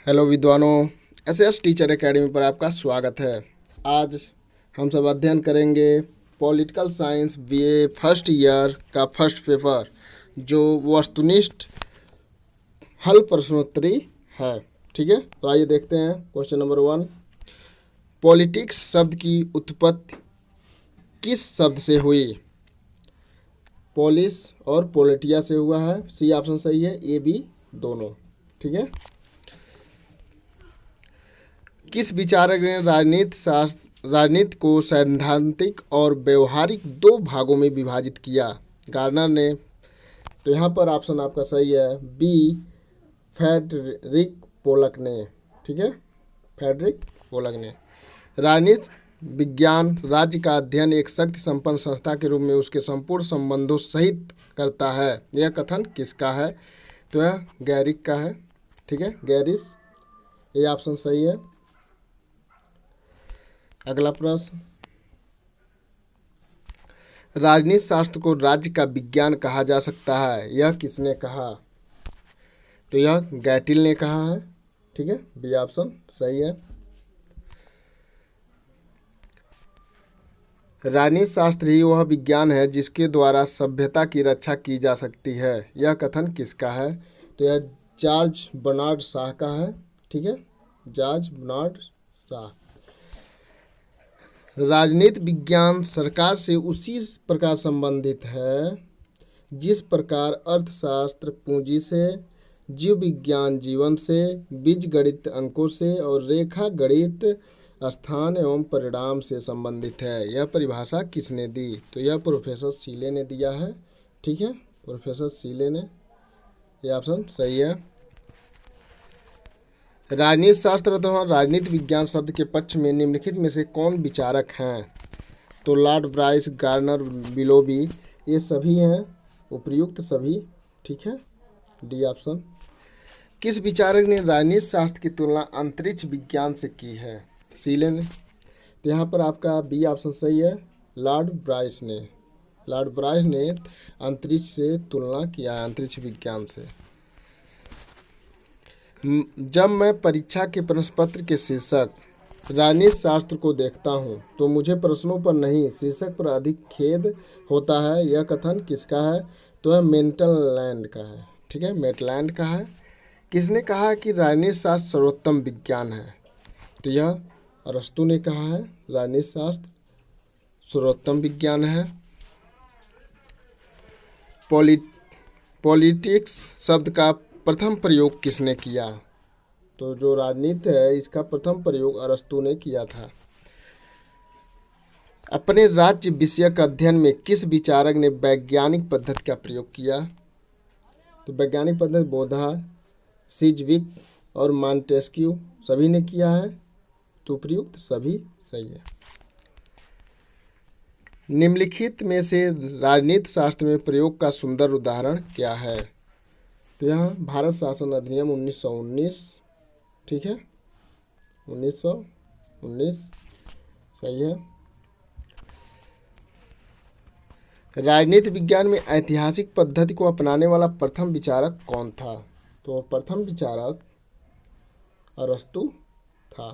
Hello विद्वानों, SS teacher academy पर आपका स्वागत है। आज हम सब अध्ययन करेंगे political science BA first year का फर्स्ट पेपर, जो वस्तुनिष्ठ हल प्रश्नोत्तरी है। ठीक है, तो आइए देखते हैं क्वेश्चन नंबर 1। पॉलिटिक्स शब्द की उत्पत्ति किस शब्द से हुई? पोलिस और पोलिटिया से हुआ है। सी ऑप्शन सही है, ए बी दोनों। ठीक है। किस विचारक ने राजनीति को सैद्धांतिक और व्यवहारिक दो भागों में विभाजित किया? गार्नर ने। तो यहाँ पर ऑप्शन आपका सही है, बी फ्रेडरिक पोलक ने। ठीक है, फ्रेडरिक पोलक ने। राजनीति विज्ञान राज्य का अध्ययन एक शक्ति संपन्न संस्था के रूप में उसके संपूर्ण संबंधों सहित करता है। यह कथन किसका है? तो यह गैरिक का है। ठीक है, गैरिस। ये ऑप्शन सही है। अगला प्रश्न, राजनीति शास्त्र को राज्य का विज्ञान कहा जा सकता है, यह किसने कहा? तो यह गैटिल ने कहा है। ठीक है, बी ऑप्शन सही है। राजनीति शास्त्र ही वह विज्ञान है जिसके द्वारा सभ्यता की रक्षा की जा सकती है, यह कथन किसका है? तो यह जॉर्ज बर्नार्ड शाह का है। ठीक है, जॉर्ज बर्नार्ड शाह। राजनीति विज्ञान सरकार से उसी प्रकार संबंधित है जिस प्रकार अर्थशास्त्र पूंजी से, जीव विज्ञान जीवन से, बीजगणित अंकों से और रेखा गणित स्थान एवं परिणाम से संबंधित है। यह परिभाषा किसने दी? तो यह प्रोफेसर सीले ने दिया है। ठीक है, प्रोफेसर सीले ने। यह ऑप्शन सही है। राजनीति शास्त्र अथवा राजनीति विज्ञान शब्द के पक्ष में निम्नलिखित में से कौन विचारक हैं? तो लॉर्ड ब्राइस, गार्नर, विलोबी, ये सभी हैं उपयुक्त सभी। ठीक है, डी ऑप्शन। किस विचारक ने राजनीति शास्त्र की तुलना अंतरिक्ष विज्ञान से की है? सीले ने। तो यहाँ पर आपका बी ऑप्शन सही है, लॉर्ड ब्राइस ने। लॉर्ड ब्राइस ने अंतरिक्ष से तुलना किया है, अंतरिक्ष विज्ञान से। जब मैं परीक्षा के प्रश्न पत्र के शीर्षक राजनीति शास्त्र को देखता हूँ तो मुझे प्रश्नों पर नहीं, शीर्षक पर अधिक खेद होता है। यह कथन किसका है? तो यह मेटलैंड का है। ठीक है, मेटलैंड का है। किसने कहा कि राजनीति शास्त्र सर्वोत्तम विज्ञान है? तो यह अरस्तू ने कहा है, राजनीति शास्त्र सर्वोत्तम विज्ञान है। पॉलिटिक्स शब्द का प्रथम प्रयोग किसने किया? तो जो राजनीति है इसका प्रथम प्रयोग अरस्तू ने किया था। अपने राज्य विषयक अध्ययन में किस विचारक ने वैज्ञानिक पद्धति का प्रयोग किया? तो वैज्ञानिक पद्धति बोधा, सिजविक और मॉन्टेस्क्यू सभी ने किया है। तो प्रयुक्त सभी सही है। निम्नलिखित में से राजनीति शास्त्र में प्रयोग का सुंदर उदाहरण क्या है? तो यहाँ भारत शासन अधिनियम 1919। ठीक है, 1919 सही है। राजनीति विज्ञान में ऐतिहासिक पद्धति को अपनाने वाला प्रथम विचारक कौन था? तो प्रथम विचारक अरस्तू था।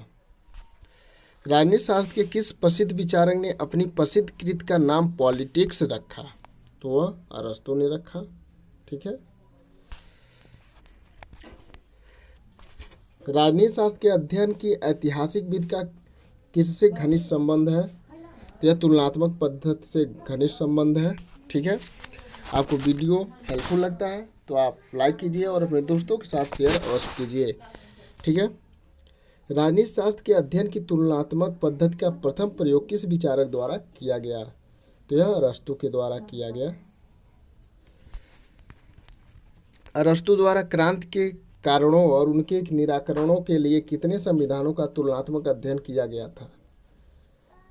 राजनीति शास्त्र के किस प्रसिद्ध विचारक ने अपनी प्रसिद्ध कृति का नाम पॉलिटिक्स रखा? तो वह अरस्तू ने रखा। ठीक है। राजनीति शास्त्र के अध्ययन की ऐतिहासिक विधि का किससे घनिष्ठ संबंध है? तो यह तुलनात्मक पद्धति से घनिष्ठ संबंध है। ठीक है। आपको वीडियो हेल्पफुल लगता है तो आप लाइक कीजिए और अपने दोस्तों के साथ शेयर अवश्य कीजिए। ठीक है। राजनीति शास्त्र के अध्ययन की तुलनात्मक पद्धति का प्रथम प्रयोग किस विचारक द्वारा किया गया? तो यह अरस्तू के द्वारा किया गया। अरस्तू द्वारा क्रांति के कारणों और उनके निराकरणों के लिए कितने संविधानों का तुलनात्मक अध्ययन किया गया था?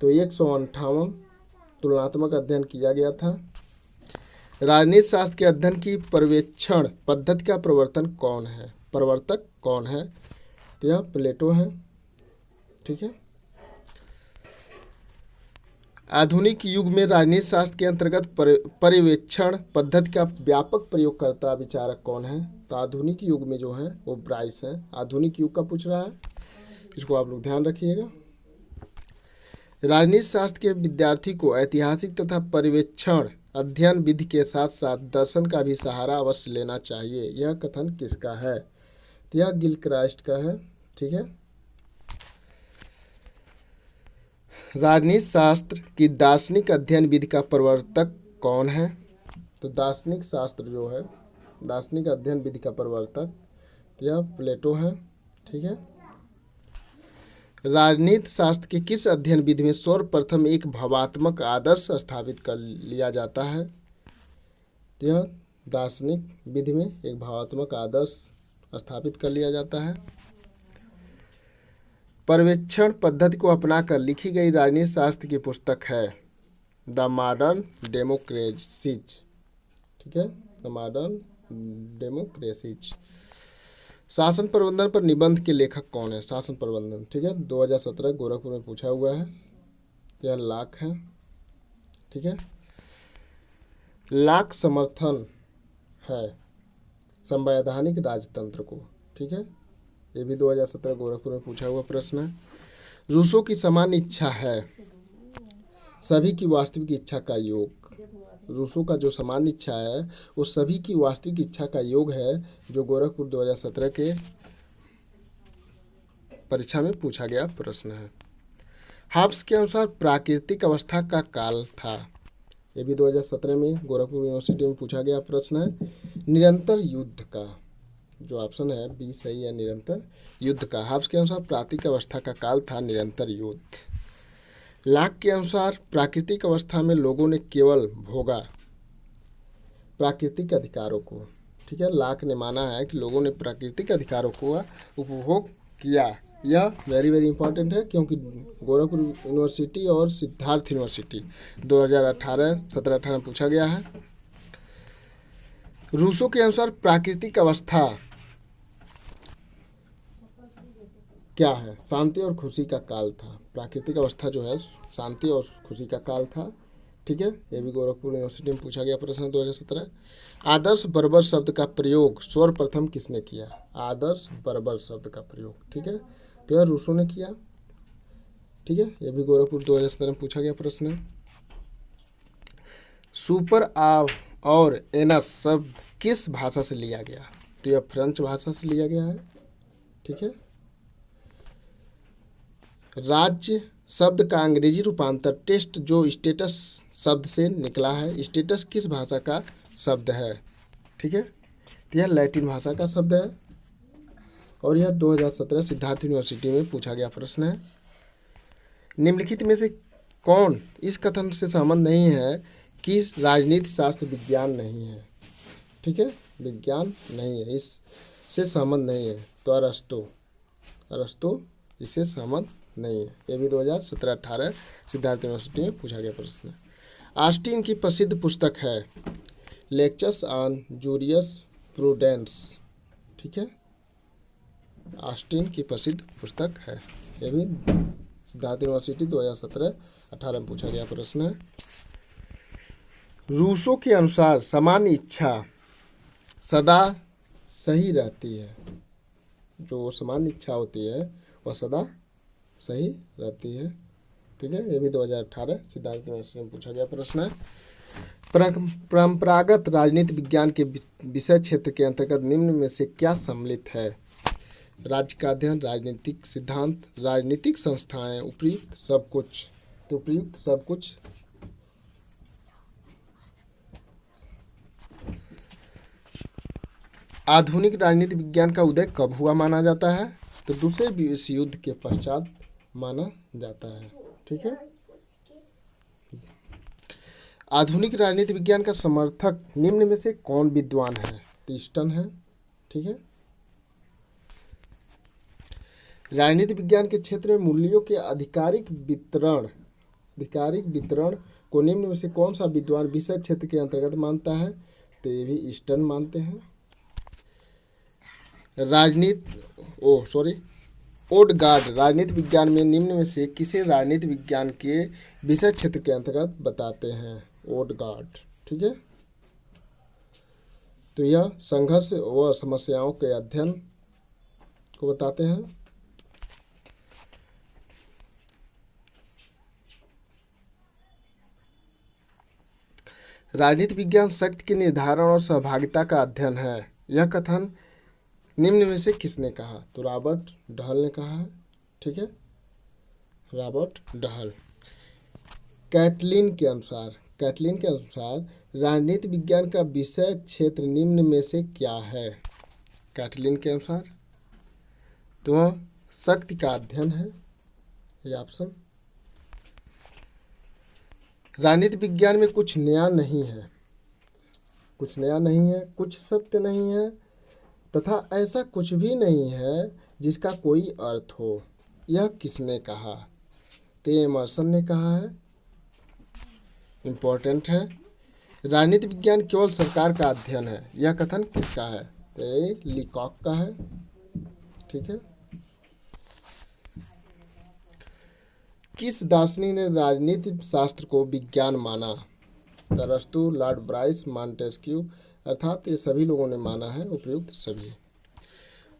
तो 158 तुलनात्मक अध्ययन किया गया था। राजनीति शास्त्र के अध्ययन की पर्यवेक्षण पद्धति का प्रवर्तक कौन है? तो यह प्लेटो है। ठीक है। आधुनिक युग में राजनीति शास्त्र के अंतर्गत पर्यवेक्षण पद्धति का व्यापक प्रयोगकर्ता विचारक कौन है? तो आधुनिक युग में जो है वो ब्राइस है। आधुनिक युग का पूछ रहा है, इसको आप लोग ध्यान रखिएगा। राजनीति शास्त्र के विद्यार्थी को ऐतिहासिक तथा पर्यवेक्षण अध्ययन विधि के साथ साथ दर्शन का भी सहारा अवश्य लेना चाहिए। यह कथन किसका है? तो यह गिलक्राइस्ट का है। ठीक है। राजनीति शास्त्र की दार्शनिक अध्ययन विधि का प्रवर्तक कौन है? तो दार्शनिक शास्त्र जो है, दार्शनिक अध्ययन विधि का प्रवर्तक यह प्लेटो है। ठीक है। राजनीति शास्त्र के किस अध्ययन विधि में सर्वप्रथम एक भावात्मक आदर्श स्थापित कर लिया जाता है? तो यह दार्शनिक विधि में एक भावात्मक आदर्श स्थापित कर लिया जाता है। पर्यवेक्षण पद्धति को अपनाकर लिखी गई राजनीति शास्त्र की पुस्तक है द मॉडर्न डेमोक्रेसीज। ठीक है, द मॉडर्न डेमोक्रेसीज। शासन प्रबंधन पर निबंध के लेखक कौन है? शासन प्रबंधन। ठीक है, 2017 गोरखपुर में पूछा हुआ है। यह लाक है। ठीक है, लाक समर्थन है संवैधानिक राजतंत्र को। ठीक है, ये भी 2017 गोरखपुर में पूछा हुआ प्रश्न है। रूसों की सामान्य इच्छा है सभी की वास्तविक इच्छा का योग। रूसों का जो सामान्य इच्छा है वो सभी की वास्तविक इच्छा का योग है, जो गोरखपुर 2017 के परीक्षा में पूछा गया प्रश्न है। हाब्स के अनुसार प्राकृतिक अवस्था का काल था। ये भी 2017 में गोरखपुर यूनिवर्सिटी में पूछा गया प्रश्न है। निरंतर युद्ध का जो ऑप्शन है बी सही है, निरंतर युद्ध का। हाब्स के अनुसार प्राकृतिक अवस्था का काल था निरंतर युद्ध। लाक के अनुसार प्राकृतिक अवस्था में लोगों ने केवल भोगा प्राकृतिक अधिकारों को। ठीक है, लाक ने माना है कि लोगों ने प्राकृतिक अधिकारों को उपभोग किया। यह वेरी वेरी इंपॉर्टेंट है, क्योंकि गोरखपुर यूनिवर्सिटी और सिद्धार्थ यूनिवर्सिटी 2018 पूछा गया है। रूसों के अनुसार प्राकृतिक अवस्था क्या है? शांति और खुशी का काल था। प्राकृतिक अवस्था जो है शांति और खुशी का काल था। ठीक है, ये भी गोरखपुर यूनिवर्सिटी में पूछा गया प्रश्न 2017। आदर्श बर्बर शब्द का प्रयोग सर्वप्रथम किसने किया? आदर्श बर्बर शब्द का प्रयोग। ठीक है, तो यह रूसों ने किया। ठीक है, ये भी गोरखपुर 2017 में पूछा गया प्रश्न है। सुपर और एनस शब्द किस भाषा से लिया गया? तो यह फ्रेंच भाषा से लिया गया है। ठीक है, राज्य शब्द का अंग्रेजी रूपांतर टेस्ट जो स्टेटस शब्द से निकला है। स्टेटस किस भाषा का शब्द है? ठीक है, तो यह लैटिन भाषा का शब्द है और यह 2017 सिद्धार्थ यूनिवर्सिटी में पूछा गया प्रश्न है। निम्नलिखित में से कौन इस कथन से सहमत नहीं है कि राजनीति शास्त्र विज्ञान नहीं है? ठीक है, विज्ञान नहीं है, इससे सहमत नहीं है। तो अरस्तु इससे सहमत नहीं है। ये भी 2017-18 सिद्धार्थ यूनिवर्सिटी में पूछा गया प्रश्न है। ऑस्टिन की प्रसिद्ध पुस्तक है लेक्चर्स ऑन जूरियस प्रूडेंस। ठीक है, ऑस्टिन की प्रसिद्ध पुस्तक है। ये भी सिद्धार्थ यूनिवर्सिटी 2017-18 में पूछा गया प्रश्न है। रूसों के अनुसार सामान्य इच्छा सदा सही रहती है। जो सामान्य इच्छा होती है वह सदा सही रहती है। ठीक है, ये भी 2018 सिद्धार्थ यूनिवर्सिटी में पूछा गया प्रश्न है। परंपरागत राजनीति विज्ञान के विषय क्षेत्र के अंतर्गत निम्न में से क्या सम्मिलित है? राज्य का अध्ययन, राजनीतिक सिद्धांत, राजनीतिक संस्थाएं, उपयुक्त सब कुछ। तो उपयुक्त सब कुछ। आधुनिक राजनीति विज्ञान का उदय कब हुआ माना जाता है? तो दूसरे विश्व युद्ध के पश्चात माना जाता है। ठीक है, आधुनिक राजनीति विज्ञान का समर्थक निम्न में से कौन विद्वान है? तो स्टन है। ठीक है, राजनीति विज्ञान के क्षेत्र में मूल्यों के आधिकारिक वितरण को निम्न में से कौन सा विद्वान विषय क्षेत्र के अंतर्गत मानता है? तो ये भी स्टन मानते हैं। ओडगार्ड राजनीति विज्ञान में निम्न में से किसे राजनीति विज्ञान के विषय क्षेत्र के अंतर्गत बताते हैं? ओडगार्ड, ठीक है। तो यह संघर्ष व समस्याओं के अध्ययन को बताते हैं। राजनीति विज्ञान शक्ति के निर्धारण और सहभागिता का अध्ययन है। यह कथन निम्न में से किसने कहा? तो रॉबर्ट डहल ने कहा है, ठीक है, रॉबर्ट डहल। कैटलिन के अनुसार राजनीति विज्ञान का विषय क्षेत्र निम्न में से क्या है? कैटलिन के अनुसार तो वह शक्ति का अध्ययन है, ये ऑप्शन। राजनीति विज्ञान में कुछ नया नहीं है, कुछ सत्य नहीं है तथा ऐसा कुछ भी नहीं है जिसका कोई अर्थ हो। यह किसने कहा? तो एमर्सन ने कहा है, इम्पोर्टेंट है। राजनीति विज्ञान केवल सरकार का अध्ययन है, यह कथन किसका है? तो ये लीकॉक का है, ठीक है। किस दार्शनिक ने राजनीति शास्त्र को विज्ञान माना? अरस्तू, लॉर्ड ब्राइस, मॉन्टेस्क्यू, अर्थात ये सभी लोगों ने माना है, उपयुक्त सभी।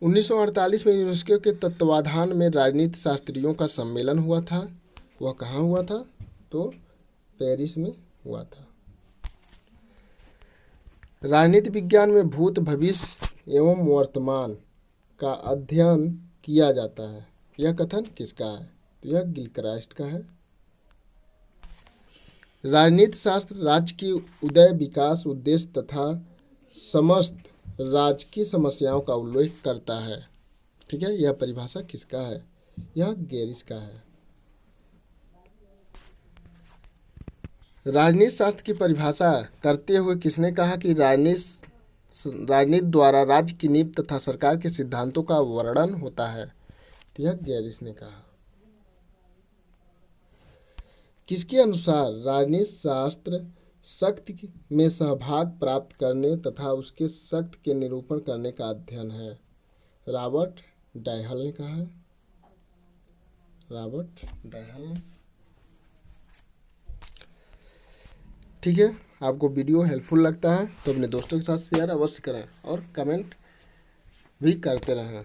1948 में यूनेस्को के तत्वाधान में राजनीति शास्त्रियों का सम्मेलन हुआ था। वह कहाँ हुआ था? तो पेरिस में हुआ था। राजनीति विज्ञान में भूत, भविष्य एवं वर्तमान का अध्ययन किया जाता है, यह कथन किसका है? तो यह गिलक्राइस्ट का है। राजनीति शास्त्र राज्य की उदय, विकास, उद्देश्य तथा समस्त राजकीय समस्याओं का उल्लेख करता है, ठीक है। यह परिभाषा किसका है? यह गेरिस का है। राजनीति शास्त्र की परिभाषा करते हुए किसने कहा कि राजनीति द्वारा राज्य की नींव तथा सरकार के सिद्धांतों का वर्णन होता है? तो यह गेरिस ने कहा। किसके अनुसार राजनीति शास्त्र शक्ति में सहभाग प्राप्त करने तथा उसके शक्ति के निरूपण करने का अध्ययन है? रॉबर्ट डहल ने कहा है, रॉबर्ट डहल ने, ठीक है। आपको वीडियो हेल्पफुल लगता है तो अपने दोस्तों के साथ शेयर अवश्य करें और कमेंट भी करते रहें।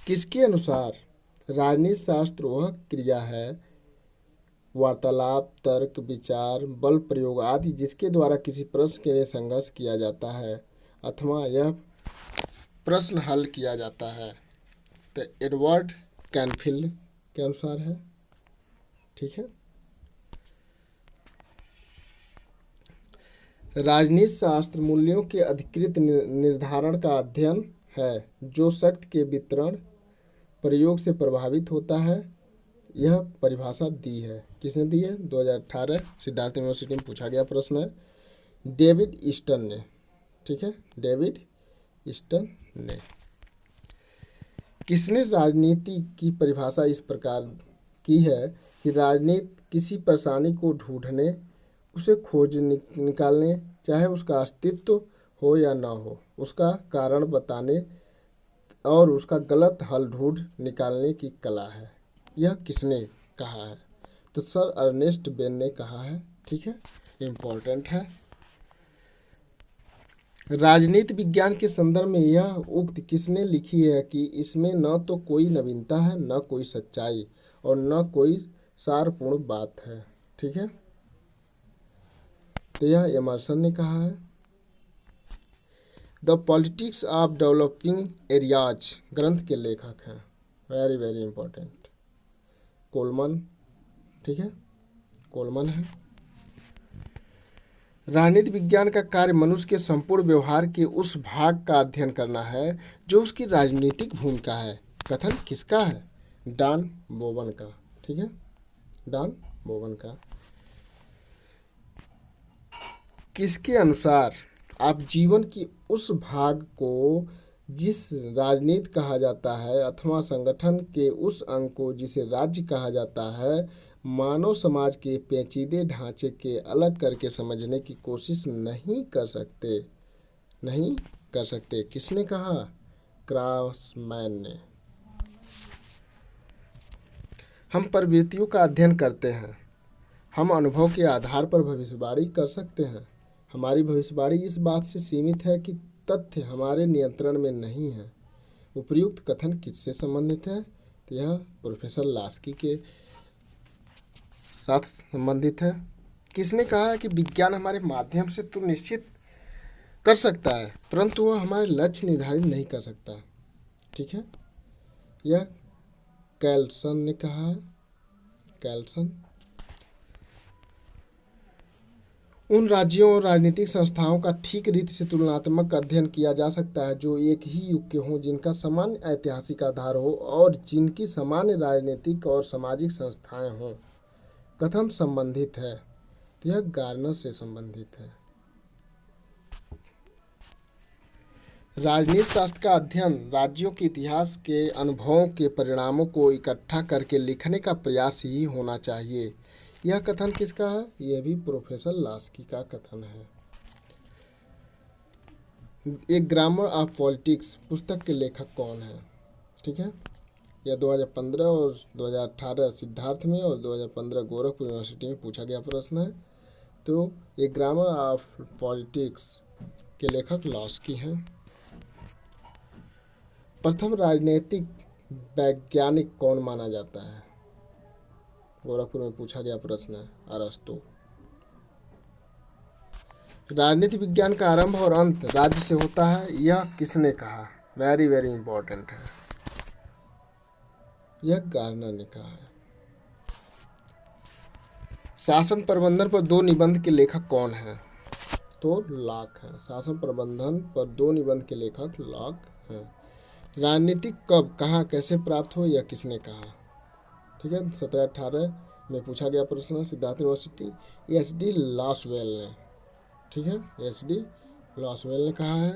किसके अनुसार राजनीति शास्त्र वह क्रिया है, वार्तालाप, तर्क, विचार, बल प्रयोग आदि जिसके द्वारा किसी प्रश्न के लिए संघर्ष किया जाता है अथवा यह प्रश्न हल किया जाता है? तो एडवर्ड कैनफील्ड के अनुसार है, ठीक है। राजनीति शास्त्र मूल्यों के अधिकृत निर्धारण का अध्ययन है जो शक्ति के वितरण प्रयोग से प्रभावित होता है। यह परिभाषा दी है, किसने दी है? 2018 सिद्धार्थ यूनिवर्सिटी में पूछा गया प्रश्न है, डेविड ईस्टन ने, ठीक है, डेविड ईस्टन ने। किसने राजनीति की परिभाषा इस प्रकार की है कि राजनीति किसी परेशानी को ढूंढने, उसे खोज निकालने, चाहे उसका अस्तित्व हो या न हो, उसका कारण बताने और उसका गलत हल ढूंढ निकालने की कला है? यह किसने कहा है? तो सर अर्नेस्ट बेन ने कहा है, ठीक है, इम्पोर्टेंट है। राजनीति विज्ञान के संदर्भ में यह उक्ति किसने लिखी है कि इसमें न तो कोई नवीनता है, न कोई सच्चाई और न कोई सारपूर्ण बात है, ठीक है। तो यह एमर्सन ने कहा है। The politics of developing areas ग्रंथ के लेखक हैं, वेरी वेरी इंपॉर्टेंट, कोलमन, ठीक है, कोलमन है। राजनीति विज्ञान का कार्य मनुष्य के संपूर्ण व्यवहार के उस भाग का अध्ययन करना है जो उसकी राजनीतिक भूमिका है, कथन किसका है? डॉन बोवन का, ठीक है, डॉन बोवन का। किसके अनुसार आप जीवन की उस भाग को जिस राजनीति कहा जाता है अथवा संगठन के उस अंग को जिसे राज्य कहा जाता है, मानव समाज के पेचीदे ढांचे के अलग करके समझने की कोशिश नहीं कर सकते। किसने कहा? क्रॉसमैन ने। हम प्रवृत्तियों का अध्ययन करते हैं। हम अनुभव के आधार पर भविष्यवाणी कर सकते हैं। हमारी भविष्यवाणी इस बात से सीमित है कि तथ्य हमारे नियंत्रण में नहीं है। उपर्युक्त कथन किससे संबंधित है? तो यह प्रोफेसर लास्की के साथ संबंधित है। किसने कहा है कि विज्ञान हमारे माध्यम से तो निश्चित कर सकता है, परंतु वह हमारे लक्ष्य निर्धारित नहीं कर सकता। ठीक है, यह कैल्सन ने कहा है। कैल्सन। उन राज्यों और राजनीतिक संस्थाओं का ठीक रीति से तुलनात्मक अध्ययन किया जा सकता है जो एक ही युग के हों, जिनका सामान्य ऐतिहासिक आधार हो और जिनकी सामान्य राजनीतिक और सामाजिक संस्थाएं हों। कथन संबंधित है, तो यह गार्नर से संबंधित है। राजनीति शास्त्र का अध्ययन राज्यों के इतिहास के अनुभवों के परिणामों को इकट्ठा करके लिखने का प्रयास ही होना चाहिए। यह कथन किसका है? यह भी प्रोफेसर लास्की का कथन है। एक ग्रामर ऑफ पॉलिटिक्स पुस्तक के लेखक कौन है? ठीक है, यह 2015 और 2018 सिद्धार्थ में और 2015 गोरखपुर यूनिवर्सिटी में पूछा गया प्रश्न है। तो एक ग्रामर ऑफ पॉलिटिक्स के लेखक लास्की हैं। प्रथम राजनीतिक वैज्ञानिक कौन माना जाता है? गोरखपुर में पूछा गया प्रश्न है, अरस्तु। राजनीति विज्ञान का आरंभ और अंत राज्य से होता है, यह किसने कहा? वेरी वेरी इंपॉर्टेंट है, यह गार्नर ने कहा है। शासन प्रबंधन पर 2 निबंध के लेखक कौन हैं? तो लॉक है। शासन प्रबंधन पर 2 निबंध के लेखक लॉक हैं। राजनीति कब, कहाँ, कैसे प्राप्त हो, यह किसने कहा? ठीक है, 1718 में पूछा गया प्रश्न, सिद्धार्थ यूनिवर्सिटी। एच.डी. लॉसवेल ने। ठीक है, एच.डी. लॉसवेल ने कहा है।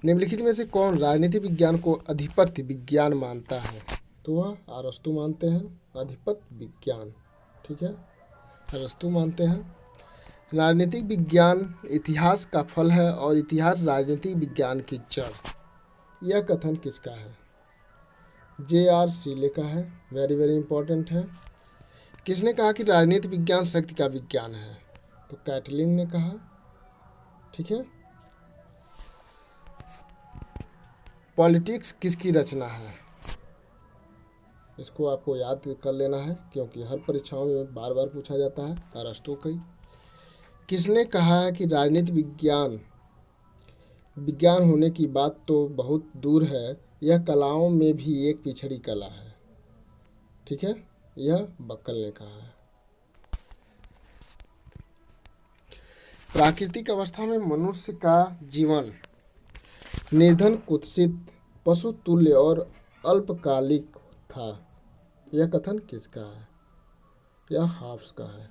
निम्नलिखित में से कौन राजनीति विज्ञान को अधिपत्य विज्ञान मानता है? तो वह अरस्तु मानते हैं, अधिपत्य विज्ञान। ठीक है, अरस्तु मानते हैं। राजनीतिक विज्ञान इतिहास का फल है और इतिहास राजनीतिक विज्ञान की जड़। यह कथन किसका है? J.R. सीले का है। वेरी वेरी इंपॉर्टेंट है। किसने कहा कि राजनीति विज्ञान शक्ति का विज्ञान है? तो कैटलिन ने कहा। ठीक है, पॉलिटिक्स किसकी रचना है? इसको आपको याद कर लेना है क्योंकि हर परीक्षाओं में बार बार पूछा जाता है। अरस्तु की। किसने कहा है कि राजनीति विज्ञान होने की बात तो बहुत दूर है, यह कलाओं में भी एक पिछड़ी कला है? ठीक है, यह बक्कल ने कहा है। प्राकृतिक अवस्था में मनुष्य का जीवन निर्धन, कुत्सित, पशु तुल्य और अल्पकालिक था। यह कथन किसका है? यह हॉब्स का है।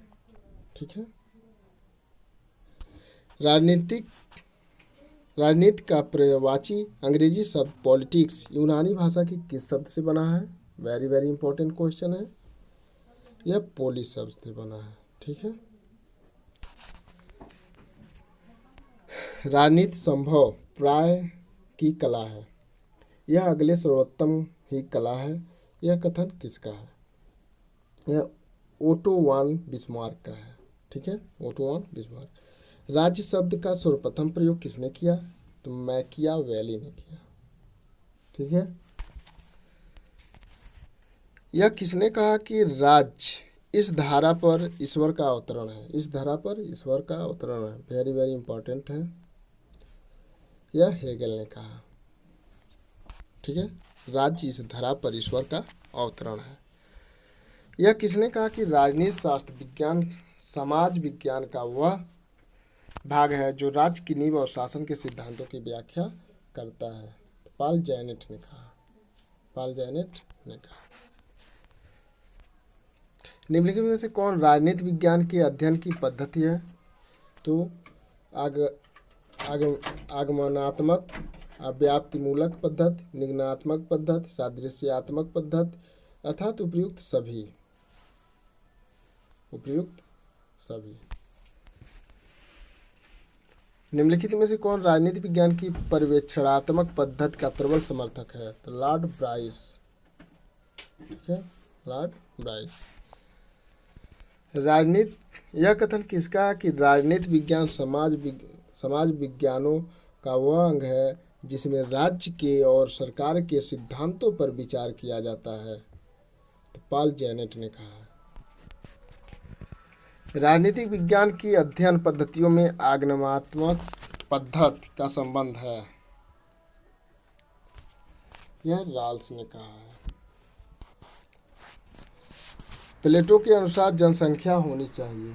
ठीक है, राजनीति का पर्यायवाची अंग्रेजी शब्द पॉलिटिक्स यूनानी भाषा की किस शब्द से बना है? वेरी वेरी इंपॉर्टेंट क्वेश्चन है। यह पोलिस शब्द से बना है। ठीक है, राजनीति संभव प्राय की कला है, यह अगले सर्वोत्तम ही कला है। यह कथन किसका है? यह ओटो वन बिस्मार्क का है। ठीक है, ओटो वन बिस्मार्क। राज्य शब्द का सर्वप्रथम प्रयोग किसने किया? तो मैकियावेली ने किया। ठीक है, यह किसने कहा कि राज्य इस धारा पर ईश्वर का अवतरण है? इस धारा पर ईश्वर का अवतरण है। वेरी वेरी इंपॉर्टेंट है, यह हेगल ने कहा। ठीक है, राज्य इस धरा पर ईश्वर का अवतरण है। यह किसने कहा कि राजनीति शास्त्र विज्ञान समाज विज्ञान का वह भाग है जो राज्य की नींव और शासन के सिद्धांतों की व्याख्या करता है? पॉल जैनेट ने कहा। पॉल जैनेट ने कहा। निम्नलिखित में से कौन राजनीति विज्ञान के अध्ययन की पद्धति है? तो आगमनात्मक, व्याप्तिमूलक पद्धति, निगमनात्मक पद्धति, सादृश्यात्मक पद्धति, अर्थात उपयुक्त सभी। निम्नलिखित में से कौन राजनीति विज्ञान की पर्यवेक्षणात्मक पद्धति का प्रबल समर्थक है? तो लॉर्ड ब्राइस। ठीक है, लॉर्ड ब्राइस। राजनीति, यह कथन किसका है कि राजनीति विज्ञान समाज विज्ञानों का वह अंग है जिसमें राज्य के और सरकार के सिद्धांतों पर विचार किया जाता है। तो पॉल जेनेट ने कहा है। राजनीतिक विज्ञान की अध्ययन पद्धतियों में आगमनात्मक पद्धति का संबंध है, यह राल्स ने कहा है। प्लेटो के अनुसार जनसंख्या होनी चाहिए,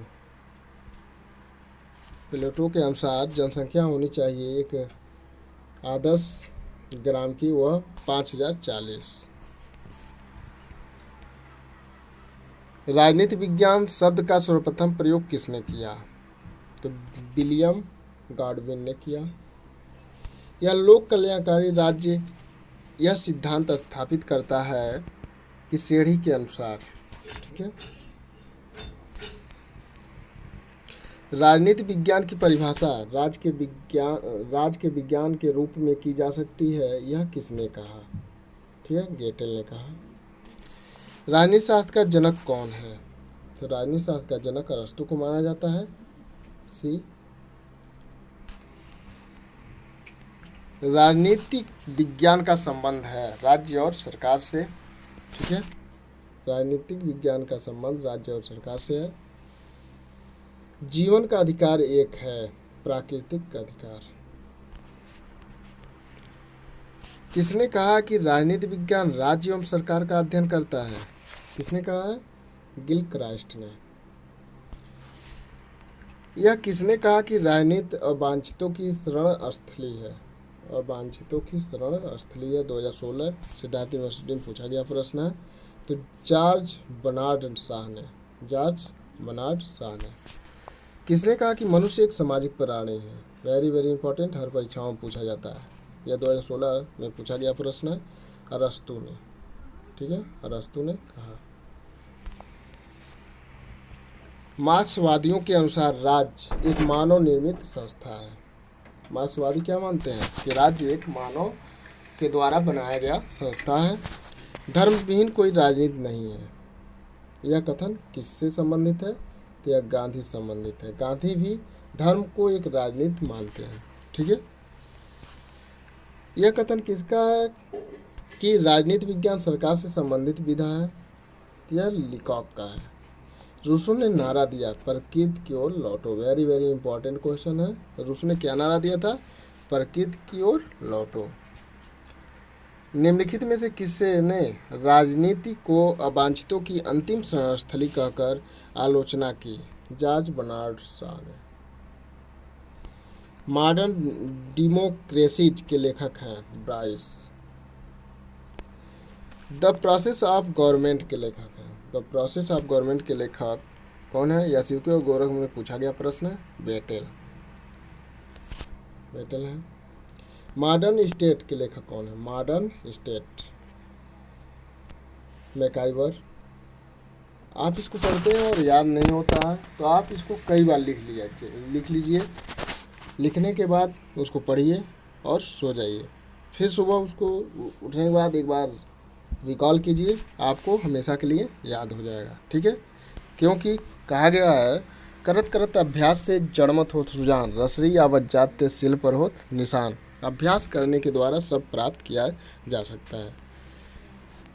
प्लेटो के अनुसार जनसंख्या होनी चाहिए एक आदर्श ग्राम की, वह 5040। राजनीति विज्ञान शब्द का सर्वप्रथम प्रयोग किसने किया? तो विलियम गॉडविन ने किया। यह लोक कल्याणकारी राज्य यह सिद्धांत स्थापित करता है कि श्रेणी के अनुसार, ठीक है। राजनीति विज्ञान की परिभाषा राज के विज्ञान के रूप में की जा सकती है, यह किसने कहा? ठीक है, गेटेल ने कहा। राजनीति शास्त्र का जनक कौन है? तो राजनीति शास्त्र का जनक अरस्तु को माना जाता है। सी। राजनीतिक विज्ञान का संबंध है राज्य और सरकार से, ठीक है। राजनीतिक विज्ञान का संबंध राज्य और सरकार से है। जीवन का अधिकार एक है, प्राकृतिक अधिकार। किसने कहा कि राजनीति विज्ञान राज्य एवं सरकार का अध्ययन करता है? किसने कहा है? गिलक्राइस्ट ने। यह किसने कहा कि राजनीति अवांछितों की शरण स्थली है? अवांछितों की शरण स्थली है, 2016 सिद्धार्थ यूनिवर्सिटी में पूछा गया प्रश्न है। तो जॉर्ज बर्नार्ड शाह ने। किसने कहा कि मनुष्य एक सामाजिक प्राणी है? वेरी वेरी इंपॉर्टेंट, हर परीक्षाओं में पूछा जाता है। यह 2016 में पूछा गया प्रश्न है, अरस्तु ने, ठीक है, अरस्तु ने कहा। मार्क्सवादियों के अनुसार राज्य एक मानव निर्मित संस्था है। मार्क्सवादी क्या मानते हैं? कि राज्य एक मानव के द्वारा बनाया गया संस्था है, धर्म विहीन कोई राजनीति नहीं है। यह कथन किससे संबंधित है? तो यह गांधी संबंधित है। गांधी भी धर्म को एक राजनीति मानते हैं, ठीक है। यह कथन किसका है कि राजनीति विज्ञान सरकार से संबंधित विधा है? यह लिकॉक का है। रूसो ने नारा दिया, प्रकृति की ओर लौटो। वेरी वेरी इंपॉर्टेंट क्वेश्चन है। रूसो ने क्या नारा दिया था? प्रकृति की ओर लौटो। निम्नलिखित में से किसने ने राजनीति को अवांछितों की अंतिम शरणस्थली कहकर आलोचना की? जॉर्ज बर्नार्ड शॉ ने। मॉडर्न डेमोक्रेसीज के लेखक हैं Bryce. The process of government के लेखक हैं। द प्रोसेस ऑफ गवर्नमेंट के लेखक कौन है? यासुको और गोरख में पूछा गया प्रश्न है, बेटेल है। मॉडर्न स्टेट के लेखक कौन है? Modern state, MacIver. आप इसको पढ़ते हैं और याद नहीं होता है तो आप इसको कई बार लिख लीजिए। लिखने के बाद उसको पढ़िए और सो जाइए। फिर सुबह उसको उठने के बाद एक बार रिकॉल कीजिए, आपको हमेशा के लिए याद हो जाएगा, ठीक है। क्योंकि कहा गया है, करत करत अभ्यास से जड़मत होत सुजान, रसरी आवत जाते सिल पर होत निशान। अभ्यास करने के द्वारा सब प्राप्त किया जा सकता है।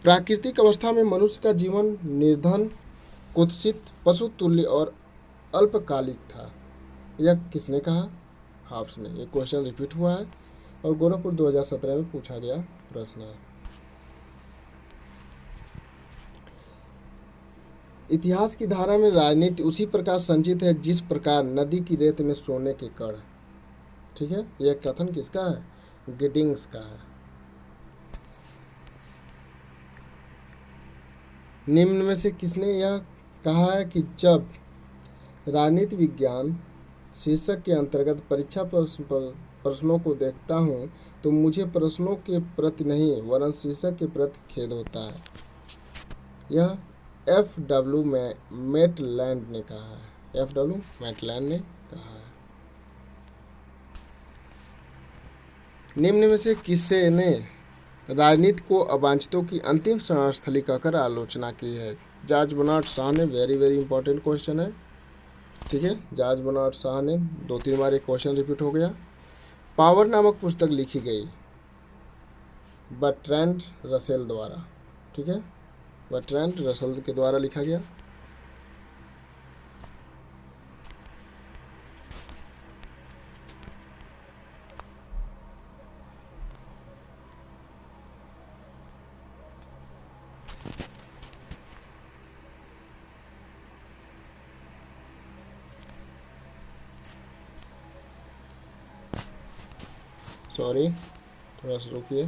प्राकृतिक अवस्था में मनुष्य का जीवन निर्धन, कुत्सित, पशु तुल्य और अल्पकालिक था। यह किसने कहा? हाब्स ने। यह क्वेश्चन रिपीट हुआ है और गोरखपुर 2017 में पूछा गया प्रश्न है। इतिहास की धारा में राजनीति उसी प्रकार संचित है जिस प्रकार नदी की रेत में सोने के कण, ठीक है। यह कथन किसका है? गिडिंग्स का है। निम्न में से किसने यह कहा है कि जब राजनीति विज्ञान शीर्षक के अंतर्गत परीक्षा प्रश्नों को देखता हूँ तो मुझे प्रश्नों के प्रति नहीं वरन शीर्षक के प्रति खेद होता है? यह F.W. मैटलैंड ने कहा है। F.W. मैटलैंड ने कहा है। निम्न में से किसने राजनीति को अवांछितों की अंतिम शरणस्थली कहकर आलोचना की है। जॉर्ज बर्नार्ड शॉ ने, वेरी वेरी इंपॉर्टेंट क्वेश्चन है, ठीक है। जॉर्ज बर्नार्ड शॉ ने 2-3 बार एक क्वेश्चन रिपीट हो गया। पावर नामक पुस्तक लिखी गई बर्ट्रैंड रसेल द्वारा, ठीक है, बर्ट्रैंड रसेल के द्वारा लिखा गया। सॉरी, थोड़ा सा रुकिए।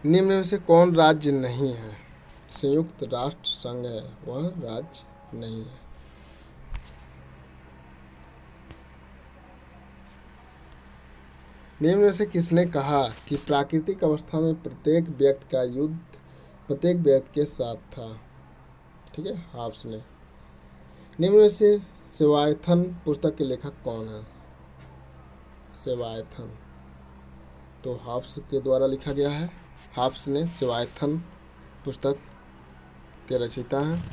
निम्न में से कौन राज्य नहीं है? संयुक्त राष्ट्र संघ है, वह राज्य नहीं है। निम्न में से किसने कहा कि प्राकृतिक अवस्था में प्रत्येक व्यक्ति का युद्ध प्रत्येक व्यक्ति के साथ था? ठीक है, हाब्स ने। निम्न में से सेवायथन पुस्तक के लेखक कौन है? सेवायथन तो हाब्स के द्वारा लिखा गया है। हाब्स ने सेवायथन पुस्तक के रचयिता हैं।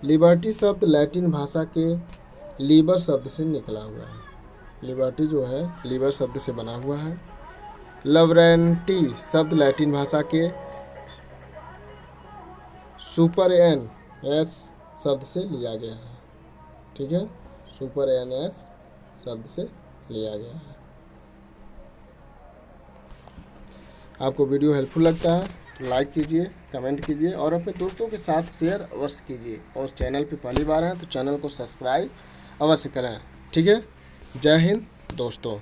लिबर्टी शब्द लैटिन भाषा के लीबर शब्द से निकला हुआ है। लिबर्टी जो है लीबर शब्द से बना हुआ है। लवरेंटी शब्द लैटिन भाषा के सुपर एन एस शब्द से लिया गया है, ठीक है, सुपर एन एस शब्द से लिया गया है। आपको वीडियो हेल्पफुल लगता है तो लाइक कीजिए, कमेंट कीजिए और अपने दोस्तों के साथ शेयर अवश्य कीजिए। और चैनल पे पहली बार हैं तो चैनल को सब्सक्राइब अवश्य करें, ठीक है। जय हिंद दोस्तों।